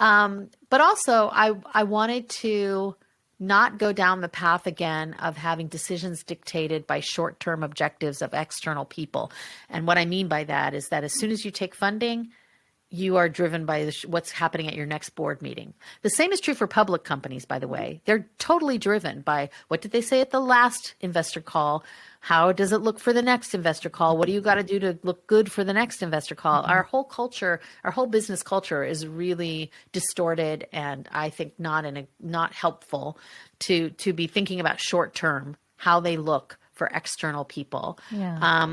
But also I wanted to not go down the path again of having decisions dictated by short-term objectives of external people. And what I mean by that is that as soon as you take funding, you are driven by what's happening at your next board meeting. The same is true for public companies, by the way. They're totally driven by what did they say at the last investor call? How does it look for the next investor call? What do you got to do to look good for the next investor call? Our whole culture, our whole business culture is really distorted, and I think not helpful to be thinking about short term, how they look for external people. Yeah.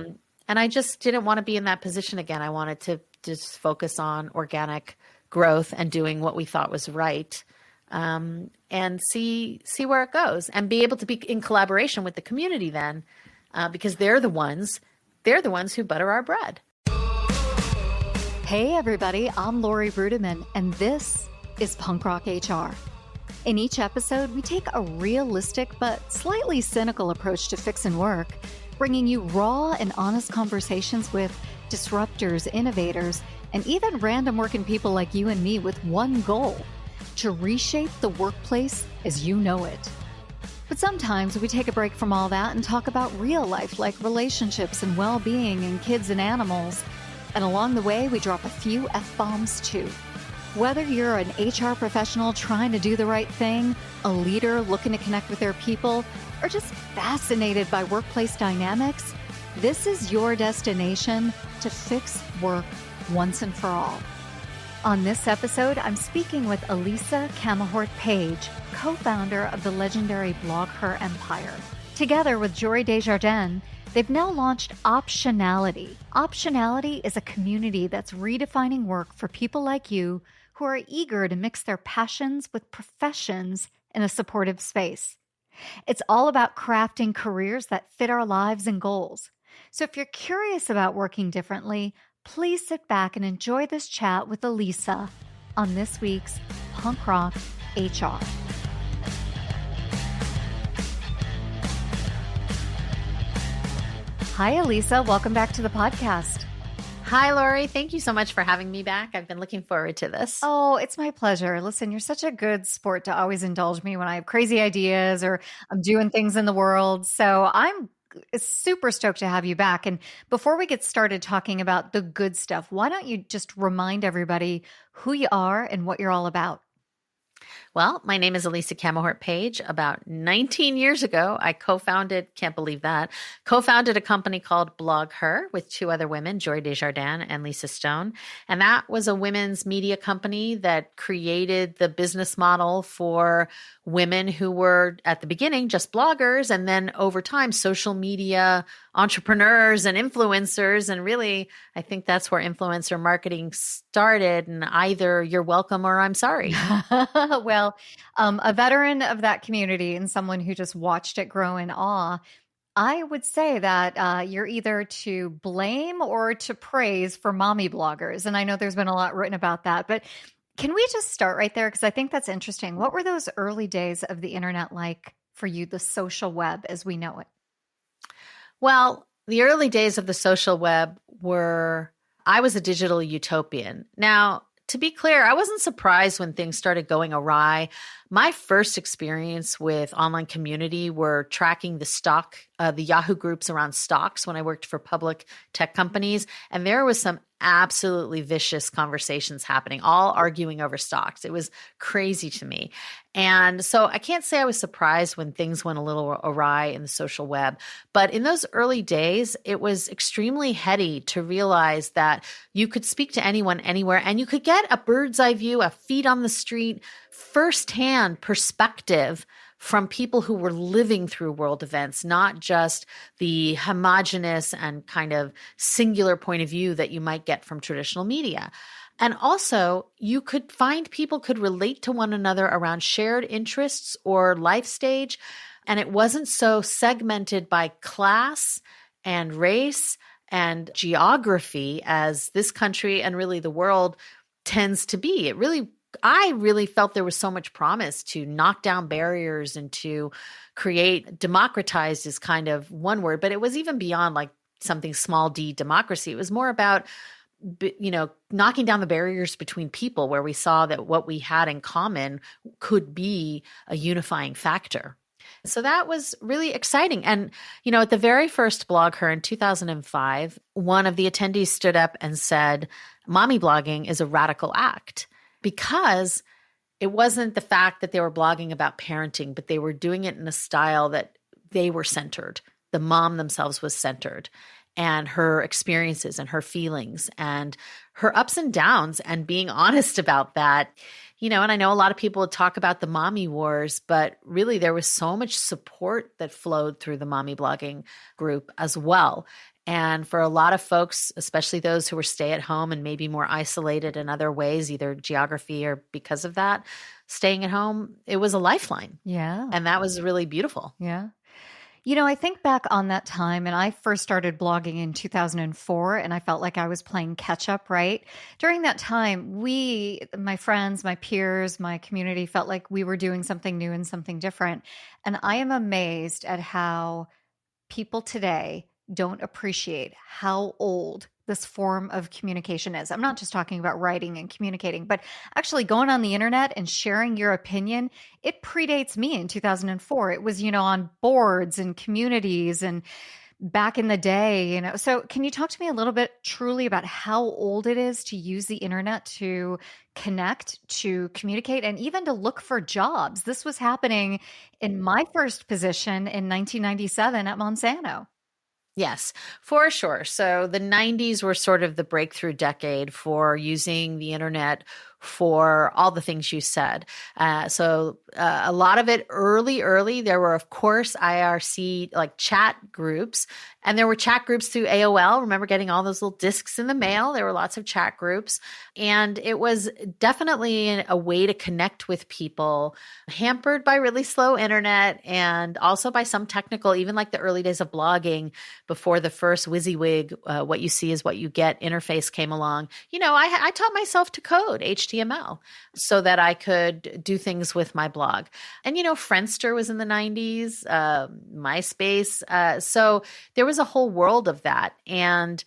And I just didn't want to be in that position again. I wanted to just focus on organic growth and doing what we thought was right, and see where it goes, and be able to be in collaboration with the community then, because they're the ones who butter our bread. Hey everybody, I'm Laurie Brudeman, and this is Punk Rock HR. In each episode, we take a realistic but slightly cynical approach to fixing work, bringing you raw and honest conversations with disruptors, innovators, and even random working people like you and me with one goal: to reshape the workplace as you know it. But sometimes we take a break from all that and talk about real life, like relationships and well-being and kids and animals. And along the way, we drop a few F-bombs too. Whether you're an HR professional trying to do the right thing, a leader looking to connect with their people, or just fascinated by workplace dynamics, this is your destination to fix work once and for all. On this episode, I'm speaking with Elisa Camahort Page, co-founder of the legendary BlogHer empire. Together with Jory Des Jardines, they've now launched Optionality. Optionality is a community that's redefining work for people like you who are eager to mix their passions with professions in a supportive space. It's all about crafting careers that fit our lives and goals. So if you're curious about working differently, please sit back and enjoy this chat with Elisa on this week's Punk Rock HR. Hi, Elisa. Welcome back to the podcast. Hi, Laurie. Thank you so much for having me back. I've been looking forward to this. Oh, it's my pleasure. Listen, you're such a good sport to always indulge me when I have crazy ideas or I'm doing things in the world. So I'm super stoked to have you back. And before we get started talking about the good stuff, why don't you just remind everybody who you are and what you're all about? Well, my name is Elisa Camahort Page. About 19 years ago, I co-founded a company called BlogHer with two other women, Jory Des Jardines and Lisa Stone. And that was a women's media company that created the business model for women who were at the beginning just bloggers, and then over time, social media entrepreneurs and influencers. And really, I think that's where influencer marketing started. And either you're welcome or I'm sorry. Well, a veteran of that community and someone who just watched it grow in awe, I would say that you're either to blame or to praise for mommy bloggers. And I know there's been a lot written about that, but can we just start right there? Because I think that's interesting. What were those early days of the internet like for you, the social web as we know it? Well, the early days of the social web I was a digital utopian. Now, to be clear, I wasn't surprised when things started going awry. My first experience with online community were tracking the Yahoo groups around stocks when I worked for public tech companies. And there was some absolutely vicious conversations happening, all arguing over stocks. It was crazy to me. And so I can't say I was surprised when things went a little awry in the social web. But in those early days, it was extremely heady to realize that you could speak to anyone, anywhere, and you could get a bird's eye view, a feet on the street, firsthand perspective from people who were living through world events, not just the homogenous and kind of singular point of view that you might get from traditional media. And also, you could find people could relate to one another around shared interests or life stage, and it wasn't so segmented by class and race and geography as this country and really the world tends to be. I really felt there was so much promise to knock down barriers and to democratized is kind of one word, but it was even beyond like something small d democracy. It was more about knocking down the barriers between people, where we saw that what we had in common could be a unifying factor. So that was really exciting. And, at the very first BlogHer in 2005, one of the attendees stood up and said, mommy blogging is a radical act, because it wasn't the fact that they were blogging about parenting, but they were doing it in a style that they were centered. The mom themselves was centered, and her experiences and her feelings and her ups and downs, and being honest about that. And I know a lot of people would talk about the mommy wars, but really there was so much support that flowed through the mommy blogging group as well. And for a lot of folks, especially those who were stay at home and maybe more isolated in other ways, either geography or because of that, staying at home, it was a lifeline. Yeah. And that was really beautiful. Yeah. I think back on that time, and I first started blogging in 2004, and I felt like I was playing catch up, right? During that time, my friends, my peers, my community felt like we were doing something new and something different. And I am amazed at how people today don't appreciate how old this form of communication is. I'm not just talking about writing and communicating, but actually going on the internet and sharing your opinion. It predates me in 2004. It was, on boards and communities and back in the day, So can you talk to me a little bit truly about how old it is to use the internet to connect, to communicate, and even to look for jobs? This was happening in my first position in 1997 at Monsanto. Yes, for sure. So the 90s were sort of the breakthrough decade for using the internet for all the things you said. So a lot of it early, there were, of course, IRC like chat groups, and there were chat groups through AOL. Remember getting all those little discs in the mail? There were lots of chat groups, and it was definitely a way to connect with people, hampered by really slow internet and also by some technical, even like the early days of blogging before the first WYSIWYG, what you see is what you get interface came along. I taught myself to code HTML so that I could do things with my blog. And, Friendster was in the 90s, MySpace. So there was a whole world of that. And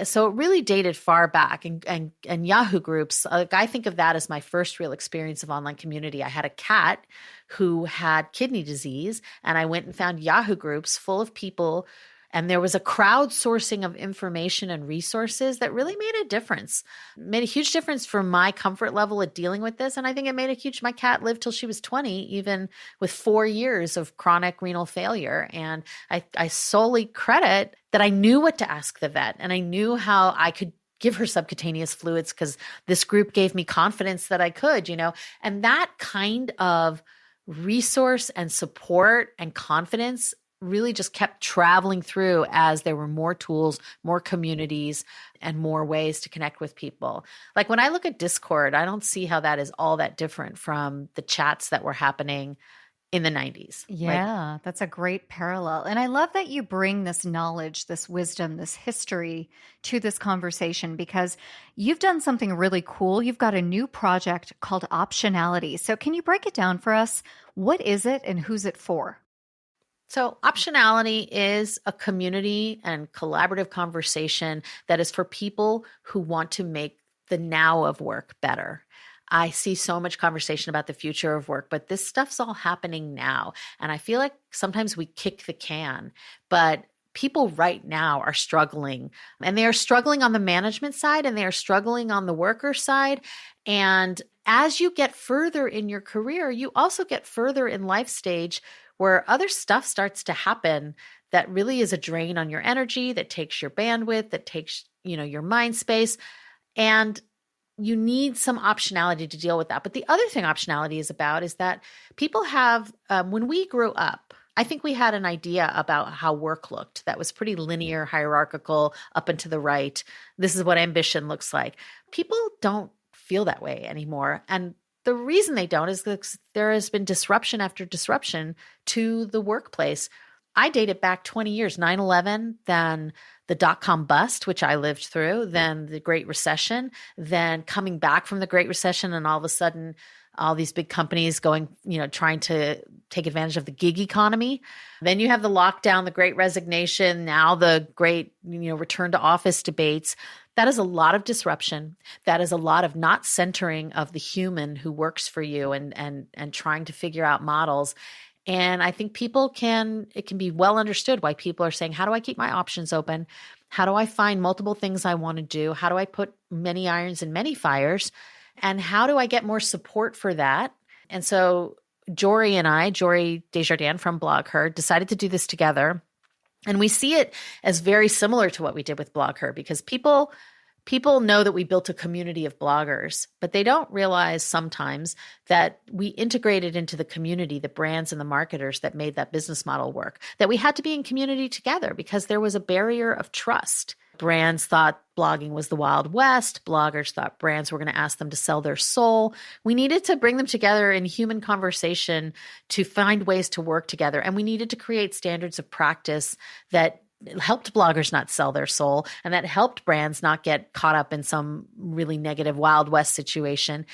so it really dated far back. And Yahoo groups, I think of that as my first real experience of online community. I had a cat who had kidney disease, and I went and found Yahoo groups full of people. And there was a crowdsourcing of information and resources that really made a difference, made a huge difference for my comfort level at dealing with this. And I think it made my cat lived till she was 20, even with 4 years of chronic renal failure. And I solely credit that I knew what to ask the vet, and I knew how I could give her subcutaneous fluids because this group gave me confidence that I could, and that kind of resource and support and confidence really just kept traveling through as there were more tools, more communities, and more ways to connect with people. Like when I look at Discord, I don't see how that is all that different from the chats that were happening in the 90s. Yeah, that's a great parallel. And I love that you bring this knowledge, this wisdom, this history to this conversation, because you've done something really cool. You've got a new project called Optionality. So can you break it down for us? What is it and who's it for? So Optionality is a community and collaborative conversation that is for people who want to make the now of work better. I see so much conversation about the future of work, but this stuff's all happening now. And I feel like sometimes we kick the can, but people right now are struggling, and they are struggling on the management side, and they are struggling on the worker side. And as you get further in your career, you also get further in life stage where other stuff starts to happen that really is a drain on your energy, that takes your bandwidth, that takes, your mind space. And you need some optionality to deal with that. But the other thing optionality is about is that people have, when we grew up, I think we had an idea about how work looked that was pretty linear, hierarchical, up and to the right. This is what ambition looks like. People don't feel that way anymore. And the reason they don't is because there has been disruption after disruption to the workplace. I date it back 20 years, 9/11, then the dot-com bust, which I lived through, then the Great Recession, then coming back from the Great Recession, and all of a sudden all these big companies going, trying to take advantage of the gig economy. Then you have the lockdown, the Great Resignation, now the great, return to office debates. That is a lot of disruption. That is a lot of not centering of the human who works for you and trying to figure out models. And I think it can be well understood why people are saying, how do I keep my options open? How do I find multiple things I want to do? How do I put many irons in many fires? And how do I get more support for that? And so Jory Des Jardines from BlogHer, decided to do this together. And we see it as very similar to what we did with BlogHer, because people know that we built a community of bloggers, but they don't realize sometimes that we integrated into the community the brands and the marketers that made that business model work, that we had to be in community together because there was a barrier of trust. Brands thought blogging was the Wild West. Bloggers thought brands were going to ask them to sell their soul. We needed to bring them together in human conversation to find ways to work together. And we needed to create standards of practice that helped bloggers not sell their soul and that helped brands not get caught up in some really negative Wild West situation.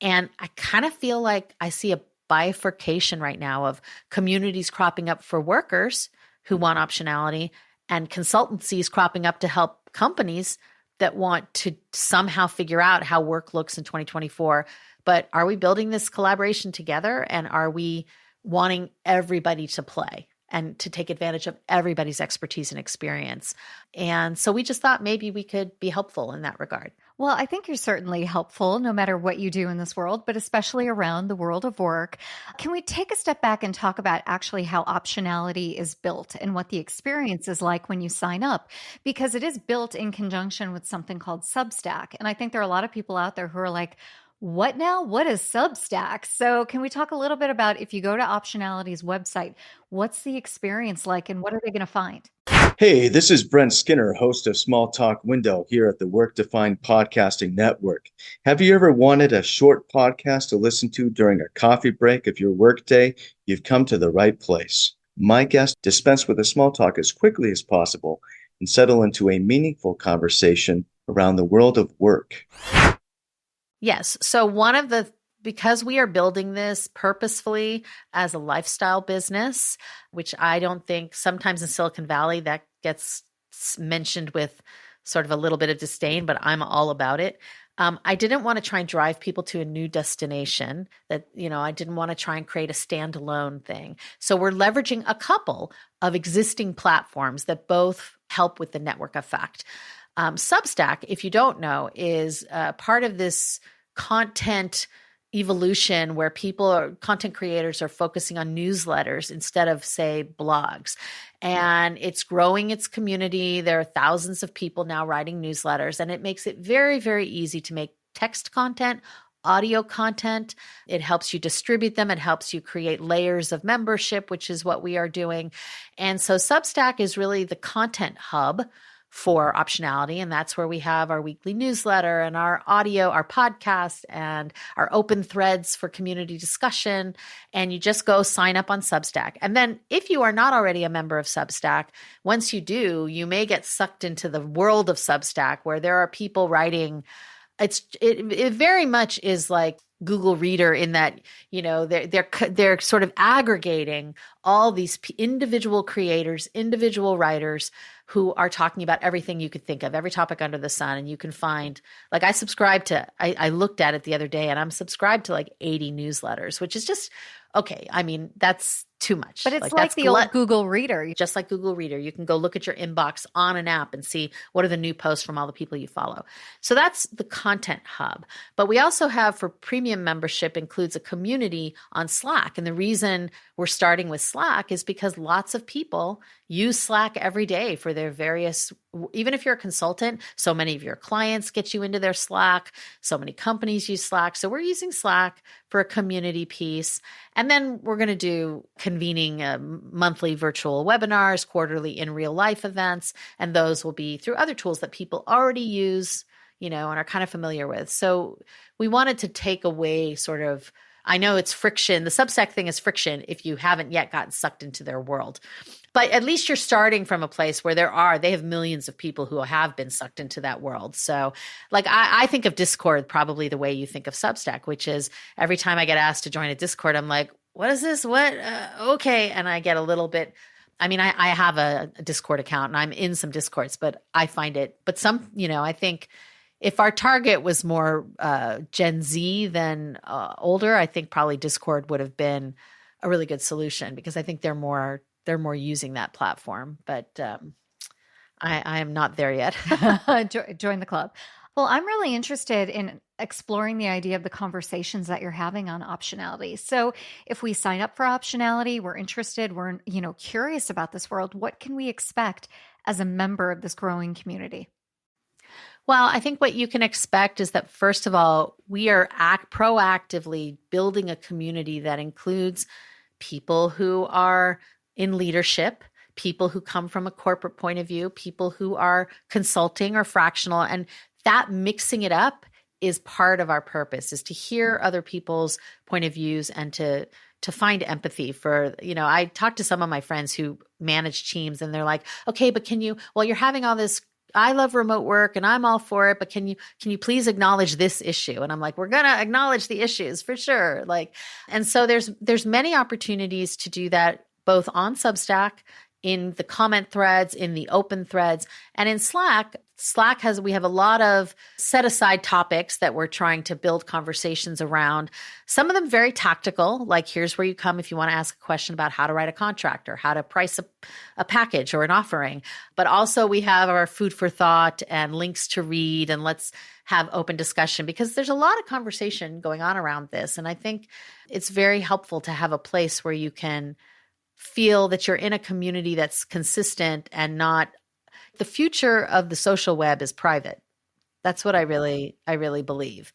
And I kind of feel like I see a bifurcation right now of communities cropping up for workers who want optionality and consultancies cropping up to help companies that want to somehow figure out how work looks in 2024. But are we building this collaboration together? And are we wanting everybody to play and to take advantage of everybody's expertise and experience? And so we just thought maybe we could be helpful in that regard. Well, I think you're certainly helpful no matter what you do in this world, but especially around the world of work. Can we take a step back and talk about actually how optionality is built and what the experience is like when you sign up? Because it is built in conjunction with something called Substack. And I think there are a lot of people out there who are like, what now? What is Substack? So can we talk a little bit about, if you go to Optionality's website, what's the experience like and what are they going to find? Hey, this is Brent Skinner, host of Small Talk Window here at the Work Defined Podcasting Network. Have you ever wanted a short podcast to listen to during a coffee break of your workday? You've come to the right place. My guests dispense with the small talk as quickly as possible and settle into a meaningful conversation around the world of work. Yes. So because we are building this purposefully as a lifestyle business, which I don't think sometimes in Silicon Valley that gets mentioned with sort of a little bit of disdain, but I'm all about it. I didn't want to try and drive people to a new destination I didn't want to try and create a standalone thing. So we're leveraging a couple of existing platforms that both help with the network effect. Substack, if you don't know, is part of this content evolution where content creators are focusing on newsletters instead of, say, blogs. And it's growing its community. There are thousands of people now writing newsletters, and it makes it very, very easy to make text content, audio content. It helps you distribute them. It helps you create layers of membership, which is what we are doing. And so Substack is really the content hub for optionality. And that's where we have our weekly newsletter and our audio, our podcast, and our open threads for community discussion. And you just go sign up on Substack. And then if you are not already a member of Substack, once you do, you may get sucked into the world of Substack where there are people writing. It very much is like Google Reader in that, they're sort of aggregating all these individual creators, individual writers who are talking about everything you could think of, every topic under the sun. And you can find, like I looked at it the other day and I'm subscribed to like 80 newsletters, which is just, okay. I mean, that's too much. But it's like the old Google Reader. Just like Google Reader, you can go look at your inbox on an app and see what are the new posts from all the people you follow. So that's the content hub. But we also have, for premium membership, includes a community on Slack. And the reason we're starting with Slack is because lots of people use Slack every day for their various, even if you're a consultant, so many of your clients get you into their Slack. So many companies use Slack. So we're using Slack for a community piece. And then we're going to do convening monthly virtual webinars, quarterly in real life events. And those will be through other tools that people already use, and are kind of familiar with. So we wanted to take away sort of, I know it's friction. The Substack thing is friction if you haven't yet gotten sucked into their world. But at least you're starting from a place where they have millions of people who have been sucked into that world. So like I think of Discord probably the way you think of Substack, which is every time I get asked to join a Discord, I'm like, what is this? What? Okay. And I get a little bit I mean, I have a Discord account and I'm in some Discords, but I find it, but some, I think if our target was more Gen Z than older, I think probably Discord would have been a really good solution because I think they're more using that platform. But I am not there yet. Join the club. Well, I'm really interested in exploring the idea of the conversations that you're having on optionality. So if we sign up for optionality, we're interested, we're, curious about this world, what can we expect as a member of this growing community? Well, I think what you can expect is that, first of all, we are proactively building a community that includes people who are in leadership, people who come from a corporate point of view, people who are consulting or fractional. And that mixing it up is part of our purpose, is to hear other people's point of views and to find empathy for, I talked to some of my friends who manage teams and they're like, okay, but you're having all this, I love remote work and I'm all for it, but can you please acknowledge this issue? And I'm like, we're going to acknowledge the issues for sure. And so there's many opportunities to do that, both on Substack, in the comment threads, in the open threads, and in Slack. We have a lot of set aside topics that we're trying to build conversations around. Some of them very tactical, like here's where you come if you want to ask a question about how to write a contract or how to price a package or an offering. But also we have our food for thought and links to read, and let's have open discussion because there's a lot of conversation going on around this. And I think it's very helpful to have a place where you can feel that you're in a community that's consistent and not. The future of the social web is private. That's what I really believe.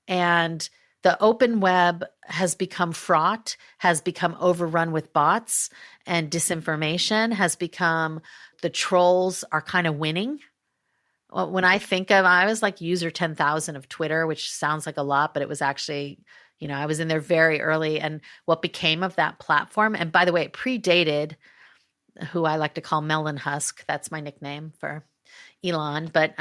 And the open web has become fraught, has become overrun with bots and disinformation, has become the trolls are kind of winning. When I was like user 10,000 of Twitter, which sounds like a lot, but it was actually, I was in there very early. And what became of that platform, and by the way, it predated who I like to call Melon Husk. That's my nickname for Elon. But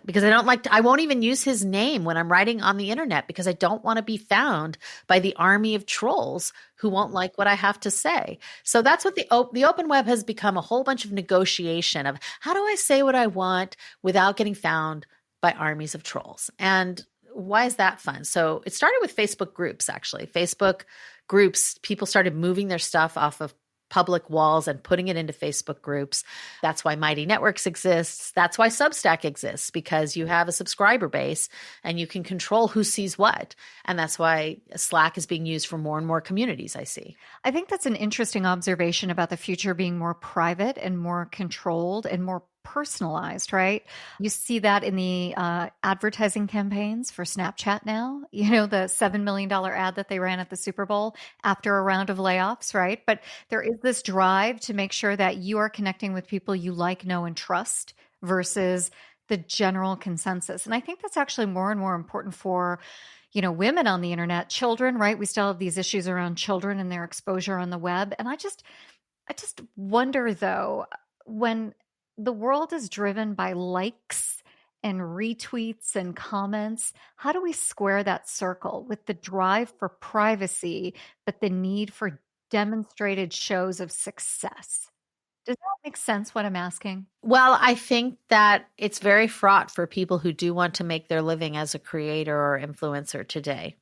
because I won't even use his name when I'm writing on the internet because I don't want to be found by the army of trolls who won't like what I have to say. So that's what the open web has become, a whole bunch of negotiation of how do I say what I want without getting found by armies of trolls. And why is that fun? So it started with Facebook groups, actually. Facebook groups, people started moving their stuff off of public walls and putting it into Facebook groups. That's why Mighty Networks exists. That's why Substack exists, because you have a subscriber base and you can control who sees what. And that's why Slack is being used for more and more communities, I see. I think that's an interesting observation about the future being more private and more controlled and more personalized, right? You see that in the advertising campaigns for Snapchat now, the $7 million ad that they ran at the Super Bowl after a round of layoffs, right? But there is this drive to make sure that you are connecting with people you like, know, and trust versus the general consensus. And I think that's actually more and more important for women on the internet, children, right? We still have these issues around children and their exposure on the web. And I just wonder though, when the world is driven by likes and retweets and comments, how do we square that circle with the drive for privacy, but the need for demonstrated shows of success? Does that make sense what I'm asking? Well, I think that it's very fraught for people who do want to make their living as a creator or influencer today.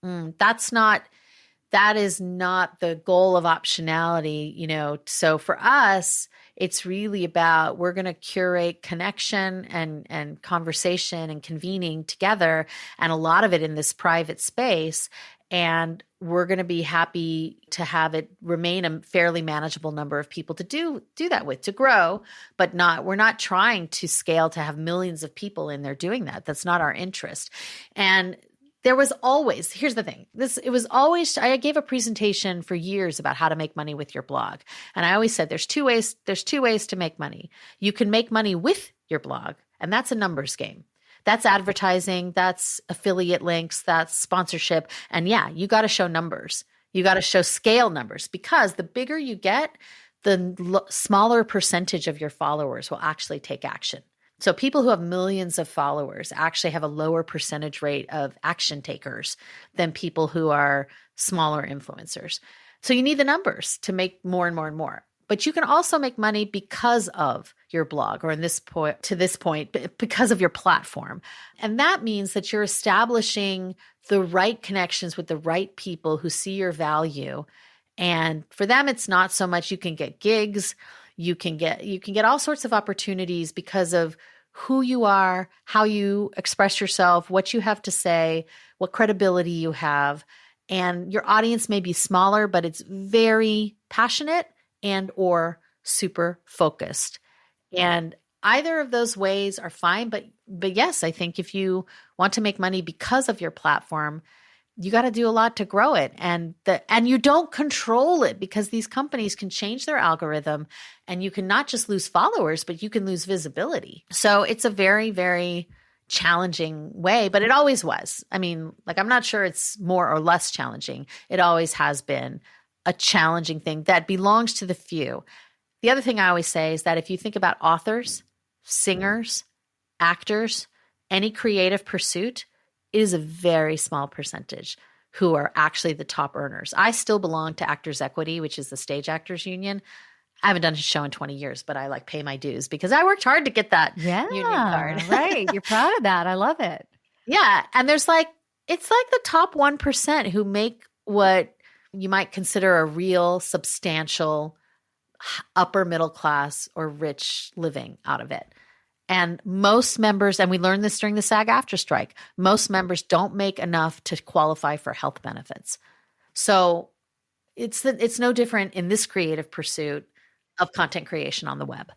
That is not the goal of optionality, So for us, it's really about, we're going to curate connection and conversation and convening together, and a lot of it in this private space. And we're going to be happy to have it remain a fairly manageable number of people to do that with, to grow, but we're not trying to scale to have millions of people in there doing that. That's not our interest. And there was always, here's the thing, I gave a presentation for years about how to make money with your blog. And I always said, there's two ways to make money. You can make money with your blog, and that's a numbers game. That's advertising, that's affiliate links, that's sponsorship. And yeah, you got to show numbers. You got to show scale numbers, because the bigger you get, the smaller percentage of your followers will actually take action. So people who have millions of followers actually have a lower percentage rate of action takers than people who are smaller influencers. So you need the numbers to make more and more and more. But you can also make money because of your blog, or in this point, to this point, because of your platform. And that means that you're establishing the right connections with the right people who see your value. And for them, it's not so much you can get gigs, you can get all sorts of opportunities because of who you are, how you express yourself, what you have to say, what credibility you have. And your audience may be smaller, but it's very passionate and or super focused. And either of those ways are fine. But yes, I think if you want to make money because of your platform, you got to do a lot to grow it. And you don't control it, because these companies can change their algorithm, and you can not just lose followers, but you can lose visibility. So it's a very, very challenging way, but it always was. I mean, like, I'm not sure it's more or less challenging. It always has been a challenging thing that belongs to the few. The other thing I always say is that if you think about authors, singers, actors, any creative pursuit, it is a very small percentage who are actually the top earners. I still belong to Actors Equity, which is the stage actors union. I haven't done a show in 20 years, but I pay my dues because I worked hard to get that union card. Right. You're proud of that. I love it. Yeah. And it's like the top 1% who make what you might consider a real substantial upper middle class or rich living out of it. And most members, and we learned this during the SAG-AFTRA strike, most members don't make enough to qualify for health benefits. So it's no different in this creative pursuit of content creation on the web.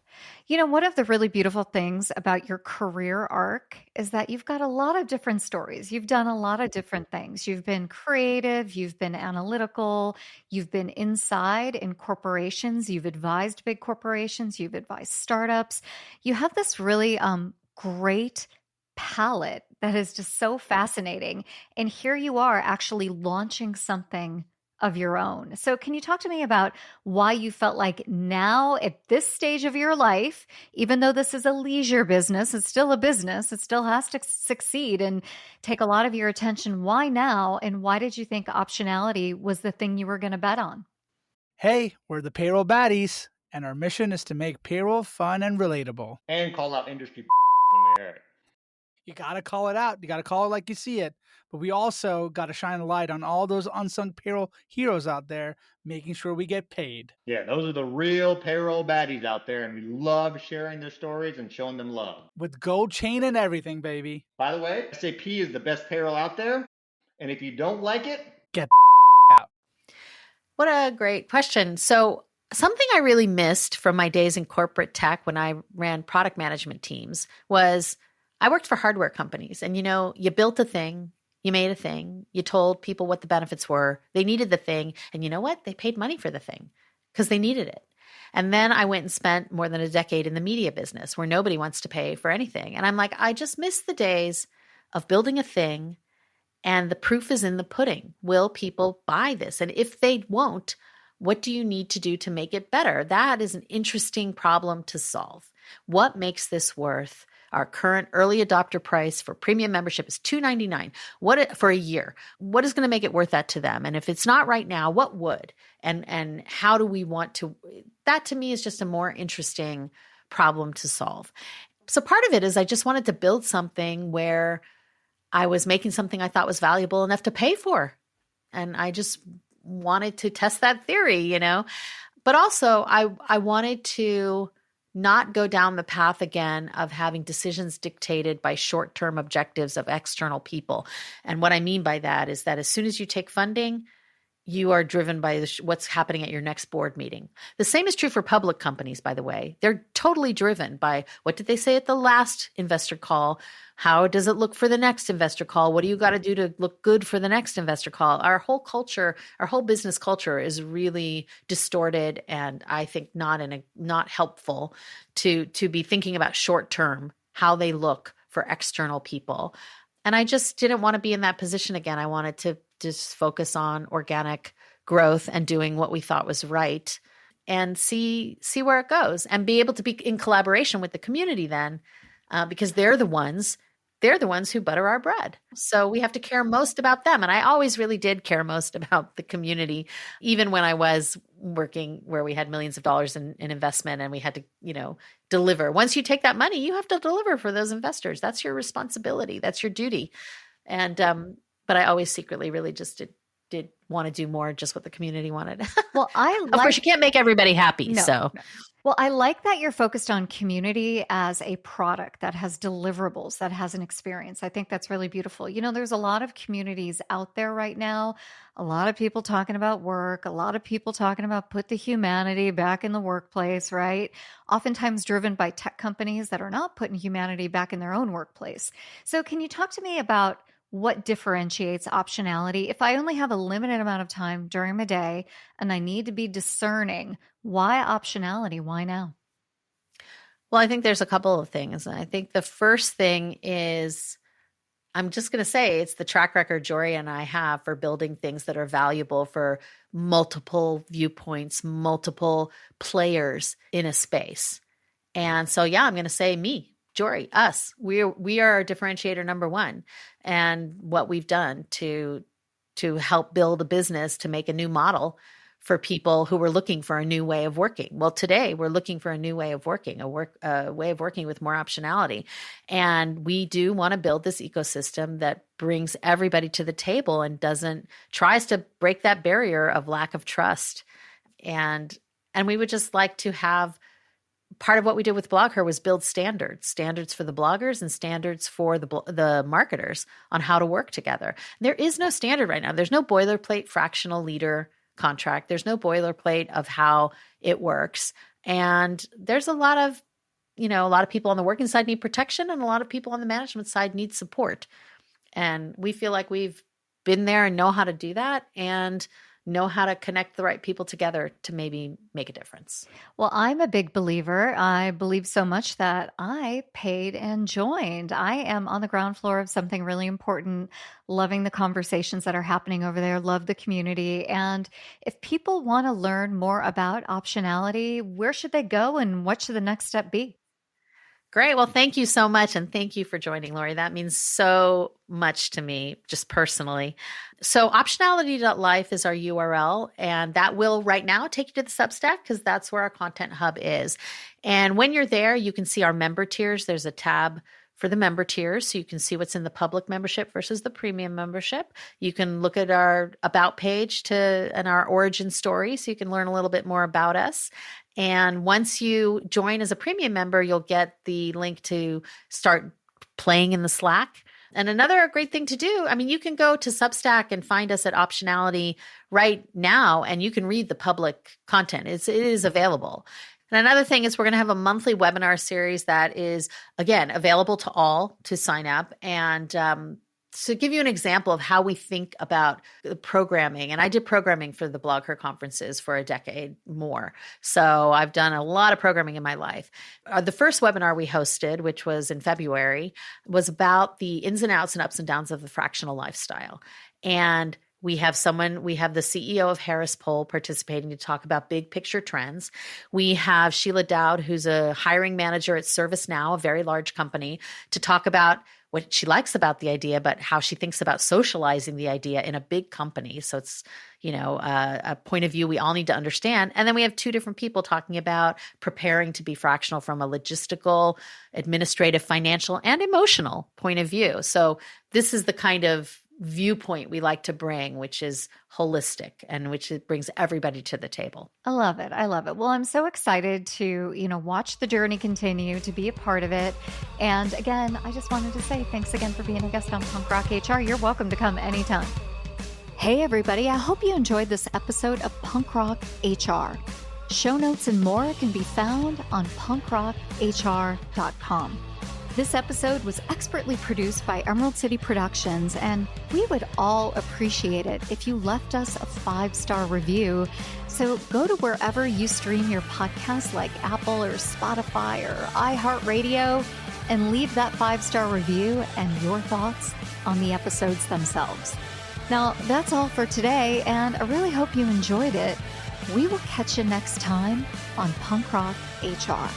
You know, one of the really beautiful things about your career arc is that you've got a lot of different stories. You've done a lot of different things. You've been creative, you've been analytical, you've been inside in corporations, you've advised big corporations, you've advised startups. You have this really great palette that is just so fascinating. And here you are actually launching something of your own. So can you talk to me about why you felt like now at this stage of your life, even though this is a leisure business, it's still a business, it still has to succeed and take a lot of your attention. Why now? And why did you think optionality was the thing you were going to bet on? Hey, we're the payroll baddies, and our mission is to make payroll fun and relatable. And call out industry when they hear it. You got to call it out. You got to call it like you see it. But we also got to shine a light on all those unsung payroll heroes out there, making sure we get paid. Yeah, those are the real payroll baddies out there, and we love sharing their stories and showing them love. With gold chain and everything, baby. By the way, SAP is the best payroll out there, and if you don't like it, get out. What a great question. So something I really missed from my days in corporate tech when I ran product management teams was I worked for hardware companies, and you built a thing. You made a thing. You told people what the benefits were. They needed the thing. And you know what? They paid money for the thing because they needed it. And then I went and spent more than a decade in the media business where nobody wants to pay for anything. And I'm like, I just miss the days of building a thing, and the proof is in the pudding. Will people buy this? And if they won't, what do you need to do to make it better? That is an interesting problem to solve. What makes this worth? Our current early adopter price for premium membership is $299 for a year. What is going to make it worth that to them? And if it's not right now, what would? And how do we want to? That to me is just a more interesting problem to solve. So part of it is I just wanted to build something where I was making something I thought was valuable enough to pay for. And I just wanted to test that theory, But also I wanted to not go down the path again of having decisions dictated by short-term objectives of external people. And what I mean by that is that as soon as you take funding, you are driven by what's happening at your next board meeting. The same is true for public companies, by the way. They're totally driven by what did they say at the last investor call? How does it look for the next investor call? What do you got to do to look good for the next investor call? Our whole culture, our whole business culture is really distorted, and I think not helpful to be thinking about short term, how they look for external people. And I just didn't want to be in that position again. I wanted to just focus on organic growth and doing what we thought was right and see where it goes and be able to be in collaboration with the community then, because they're the ones they're the ones who butter our bread. So we have to care most about them. And I always really did care most about the community, even when I was working where we had millions of dollars in investment and we had to, deliver. Once you take that money, you have to deliver for those investors. That's your responsibility. That's your duty. And, but I always secretly really just did want to do more just what the community wanted. Well, of course, you can't make everybody happy. No, so. no. Well, I like that you're focused on community as a product that has deliverables, that has an experience. I think that's really beautiful. There's a lot of communities out there right now, a lot of people talking about work, a lot of people talking about put the humanity back in the workplace, right? Oftentimes driven by tech companies that are not putting humanity back in their own workplace. So can you talk to me about what differentiates optionality? If I only have a limited amount of time during my day and I need to be discerning, why optionality? Why now? Well, I think there's a couple of things. I think the first thing is, I'm just going to say it's the track record Jory and I have for building things that are valuable for multiple viewpoints, multiple players in a space. And so, I'm going to say me. Jory, us, we are our differentiator number one, and what we've done to help build a business, to make a new model for people who were looking for a new way of working. Well, today we're looking for a new way of working, a way of working with more optionality. And we do want to build this ecosystem that brings everybody to the table and tries to break that barrier of lack of trust. And we would just like to have, part of what we did with BlogHer was build standards for the bloggers and standards for the marketers on how to work together. There is no standard right now. There's no boilerplate fractional leader contract. There's no boilerplate of how it works. And there's a lot of people on the working side need protection, and a lot of people on the management side need support. And we feel like we've been there and know how to do that, and know how to connect the right people together to maybe make a difference. Well, I'm a big believer. I believe so much that I paid and joined. I am on the ground floor of something really important, loving the conversations that are happening over there, love the community. And if people want to learn more about optionality, where should they go and what should the next step be? Great. Well, thank you so much. And thank you for joining, Laurie. That means so much to me, just personally. So optionality.life is our URL, and that will right now take you to the Substack because that's where our content hub is. And when you're there, you can see our member tiers. There's a tab for the member tiers, so you can see what's in the public membership versus the premium membership. You can look at our about page and our origin story, so you can learn a little bit more about us. And once you join as a premium member, you'll get the link to start playing in the Slack. And another great thing to do, you can go to Substack and find us at Optionality right now, and you can read the public content. It is available. And another thing is we're going to have a monthly webinar series that is, again, available to all to sign up. And to give you an example of how we think about the programming, and I did programming for the BlogHer conferences for a decade more. So I've done a lot of programming in my life. The first webinar we hosted, which was in February, was about the ins and outs and ups and downs of the fractional lifestyle. And we have the CEO of Harris Poll participating to talk about big picture trends. We have Sheila Dowd, who's a hiring manager at ServiceNow, a very large company, to talk about what she likes about the idea, but how she thinks about socializing the idea in a big company. So it's, a point of view we all need to understand. And then we have two different people talking about preparing to be fractional from a logistical, administrative, financial, and emotional point of view. So this is the kind of viewpoint we like to bring, which is holistic and which brings everybody to the table. I love it. I love it. Well, I'm so excited to, watch the journey continue, to be a part of it. And again, I just wanted to say thanks again for being a guest on Punk Rock HR. You're welcome to come anytime. Hey, everybody. I hope you enjoyed this episode of Punk Rock HR. Show notes and more can be found on punkrochr.com. This episode was expertly produced by Emerald City Productions, and we would all appreciate it if you left us a 5-star review. So go to wherever you stream your podcasts like Apple or Spotify or iHeartRadio and leave that 5-star review and your thoughts on the episodes themselves. Now, that's all for today, and I really hope you enjoyed it. We will catch you next time on Punk Rock HR.